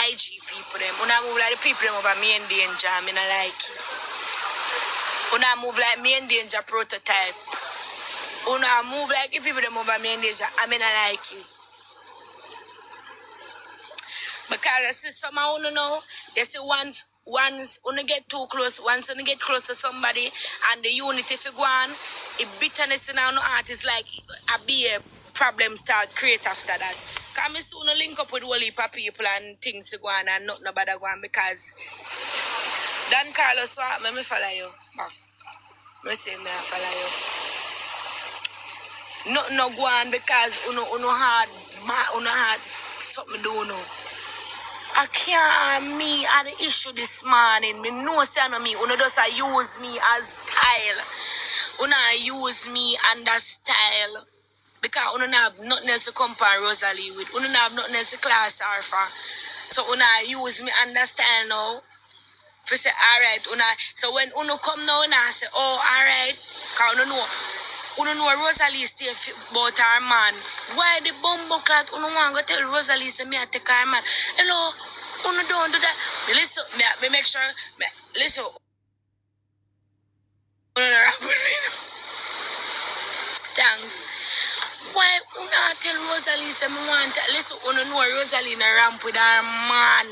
IG people them. Una move like the people them over me and danger. I mean, I like it. Una move like me and danger prototype. Una move like the people them over me and danger. I mean, I like it. Because I see somehow, you know, you see once you get too close, once you get close to somebody and the unity if you go on, if bitterness in our heart is like a problem start create after that. Because I soon link up with all heap of people and things to go on and nothing about to go on because Dan Carlos, let me follow you back. Let me say me follow you. Nothing no go on because uno hard something do no. I can't me had the issue this morning. Me know say no me. Uno just use me as style. Uno use me under style. Because uno have nothing else to compare Rosalie with. Uno have nothing else to class her for. So uno use me under style now. For say alright, uno. So when uno come now, uno say, oh alright. Cause uno know Rosalie stay about her man. Why the bumbo clat uno want to tell Rosalie say me I take her man? Hello, uno don't do that. Listen, me make sure. Listen. Thanks. Why uno tell Rosalie say me want to listen? Uno know Rosalie na ramp with her man.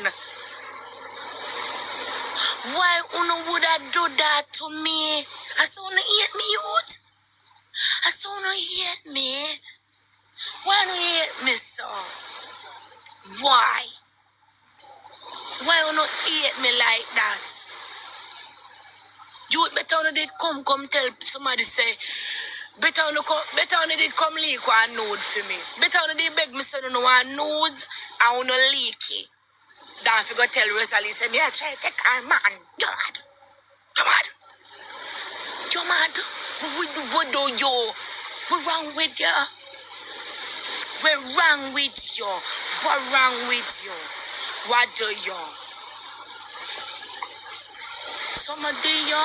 Why uno woulda do that to me? I saw uno hate me youth. I saw no hate me. Why no hate me so? Why? Why you not hate me like that? You better no did come tell somebody say better no did come leak one nude for me. Better no did beg me say no one nudes and no leaky. Then if you go tell Rosalie say me I try to take her man. You mad? You mad? You mad? What do you? What's wrong with you? What's wrong with you? What's wrong with you? What do you? Some do you?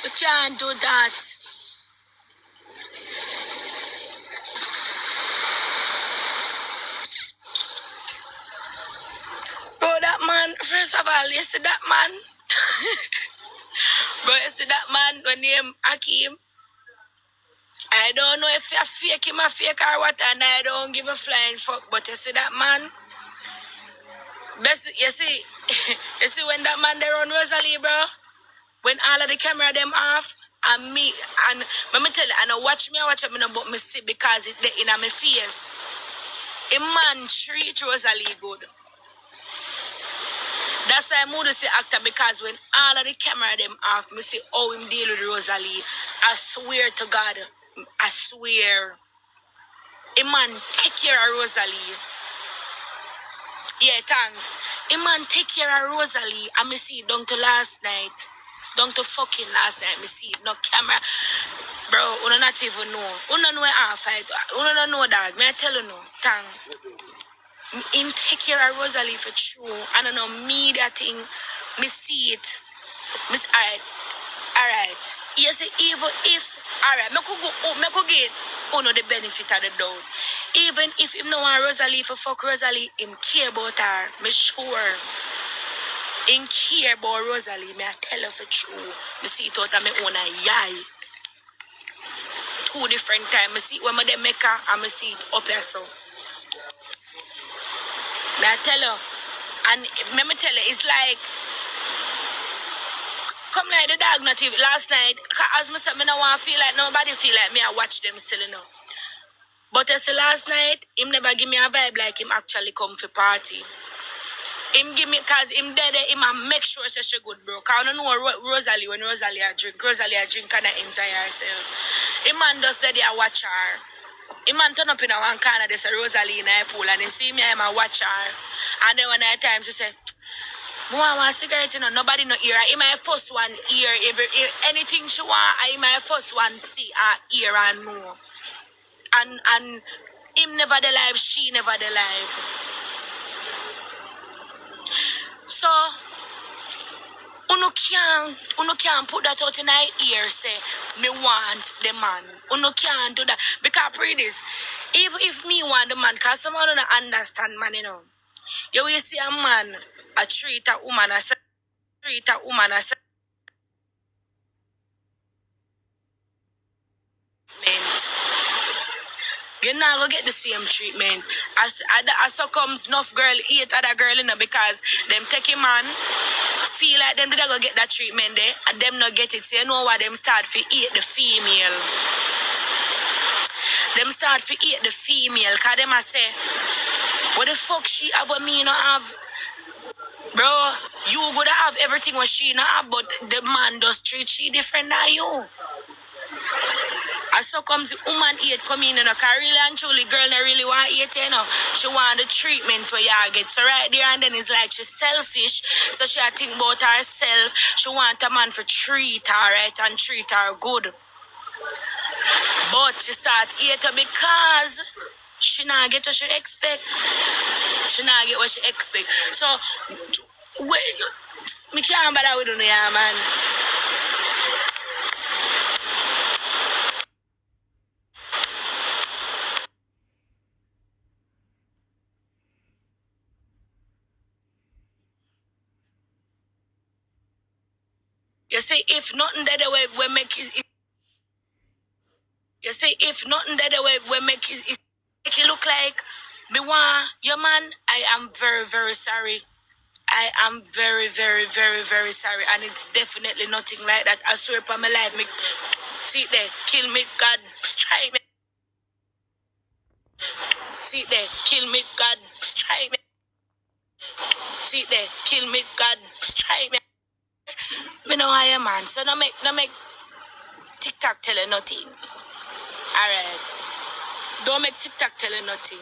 You can't do that. Bro, that man, first of all, you see that man? Bro, you see that man, the name Akeem? I don't know if you're fake him or fake or what, and I don't give a flying fuck, but you see that man? Best, you see, you see when that man there on Rosalie, bro? When all of the camera them off, and me, and let me tell you, and I watch me, but me see because it's in my face. A man treat Rosalie good. That's why I'm going to say actor because when all of the camera them off, me see how him deal with Rosalie. I swear to God, I swear. A man take care of Rosalie. Yeah, thanks. A man take care of Rosalie. And me see it down to last night. Down to fucking last night, me see it. No camera. Bro, you not even know. You don't know how I fight. You don't know that. Me I tell you no. Thanks. Him take care of Rosalie for true. I don't know, media thing. Me see it. Alright. You see, even if alright, me could get the benefit of the doubt. Even if him no want Rosalie for fuck Rosalie, him care about her. Me sure. Him care about Rosalie. Me I tell her for true. Me see it out of my own eye. 2 different times. Me see it when me dem make her and me see it up here so. Me I tell her, and let me tell you, it's like, come like the dog not even, last night, as I said, I don't want to feel like, nobody feel like me, I watch them still, you know. But I say last night, him never give me a vibe like him actually come for party. Him give me, cause him dead, him a make sure say she good, bro. Cause I don't know Rosalie, when Rosalie a drink and I enjoy herself. Him man just dead, I watch her. A man turn up in a one corner, there's a Rosalie in a pool, and him see me, I'm a watch her. And then when I time, she say, I want a cigarette, you know, nobody no ear. I'm my first one ear, anything she want, I'm my first one see her ear and know. And him never the life, she never the life. So, uno can't put that out in her ear, say, me want the man. Uno can't do that. Because pray this. Even if me want the man, because someone don't understand man, you know. You will see a man, a treat a woman, a treat a woman, a treatment. You're not gonna get the same treatment. As so comes enough girl eat other girl, you know, because them take him man feel like them did go get that treatment there and them not get it. So you know what them start to eat the female. Them start to eat the female because them a say, what the fuck she have what me not have? Bro, you would have everything what she not have, but the man does treat she different than you. And so comes the woman eat come in, you know, because really and truly girl not really want eat, you know. She want the treatment where you get. So right there and then it's like she's selfish. So she think about herself. She want a man to treat her right and treat her good. But she start eat her because she not get what she expect. She not get what she expect. So, me can't bother with you, yeah, man. You see, if nothing that the way we make it, you see, if nothing that the way we make it make it look like me want your man, I am very, very sorry. I am very, very, very, very sorry. And it's definitely nothing like that. I swear upon my life, me see it there, kill me, God, strike me. See it there, kill me, God, strike me. See it there, kill me, God, strike me. Me know I am man, so no make TikTok tell you nothing. Alright. Don't make TikTok tell you nothing.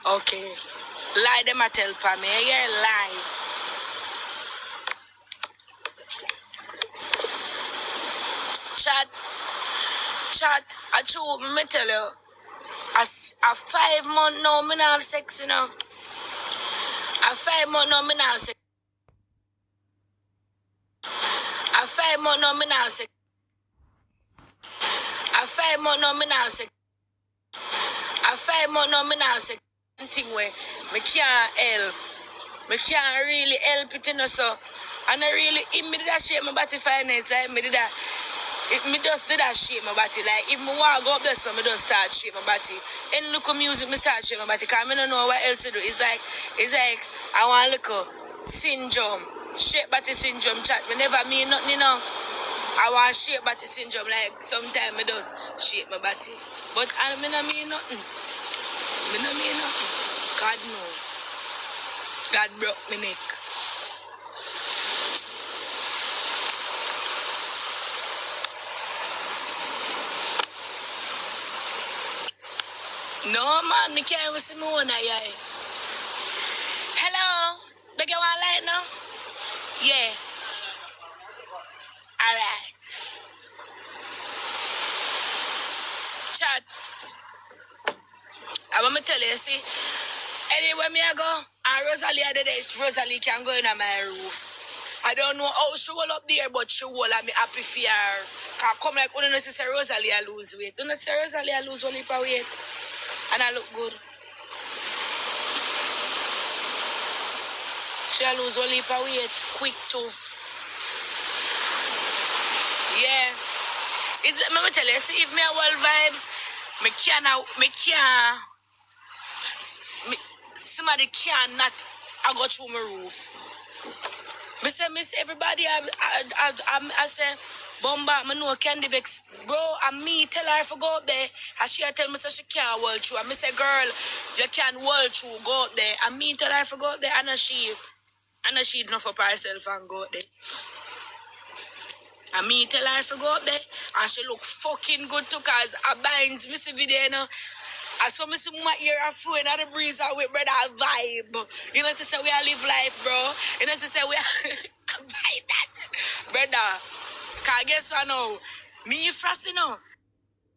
Okay. Lie them a tell for me. Yeah, lie. Chat, I told me tell you. A 5 month now, me not have sex, you know. A 5 month now, me not have sex. A 5 month now, me not have sex. A 5 month now, me not have sex. A 5 month now, me not have sex. Thing where me can't help. Me can't really help it, you know, so. And I really, if me did that shape my body finance, like me did that. If me just did that shape my body, like if me want to go up there, so me just start shape my body. And look at music, me start shape my body, because I don't know what else to do. It's like I want to look at syndrome, shape body syndrome chat. Me never mean nothing, you know. I want shape body syndrome, like sometimes me does shape my body. But I don't mean nothing. Me no mean nothing. God no. God broke my neck. No man, me can't even see me one eye. Hello? Beg you want light now? Yeah. Alright. Chat. I want to tell you, see, anywhere me I go, and Rosalie at the day, Rosalie can go in on my roof. I don't know how she will up there, but she will, and me happy for her. Can come like, you know, say Rosalie I lose weight. You know, say Rosalie I lose only per weight. And I look good. She I lose only per weight, quick too. Yeah. Let me tell you, see, if me a world vibes, somebody cannot I go through my roof. Miss everybody I say Bomba, I know Candy Vex, bro, and me tell her to go up there. And she tell me so she can't world through. And me say, girl, you can't world through, go up there. And me tell her to go up there, and she enough for herself and go up there. And me tell her to go up there, and she look fucking good too, cause I binds me see video, you know. I saw me see my ear a flowing at the breeze with brother a vibe. You know, she say we are live life, bro. You know, she say we are vibe that. Brother, cause guess what now? Me frost, you know.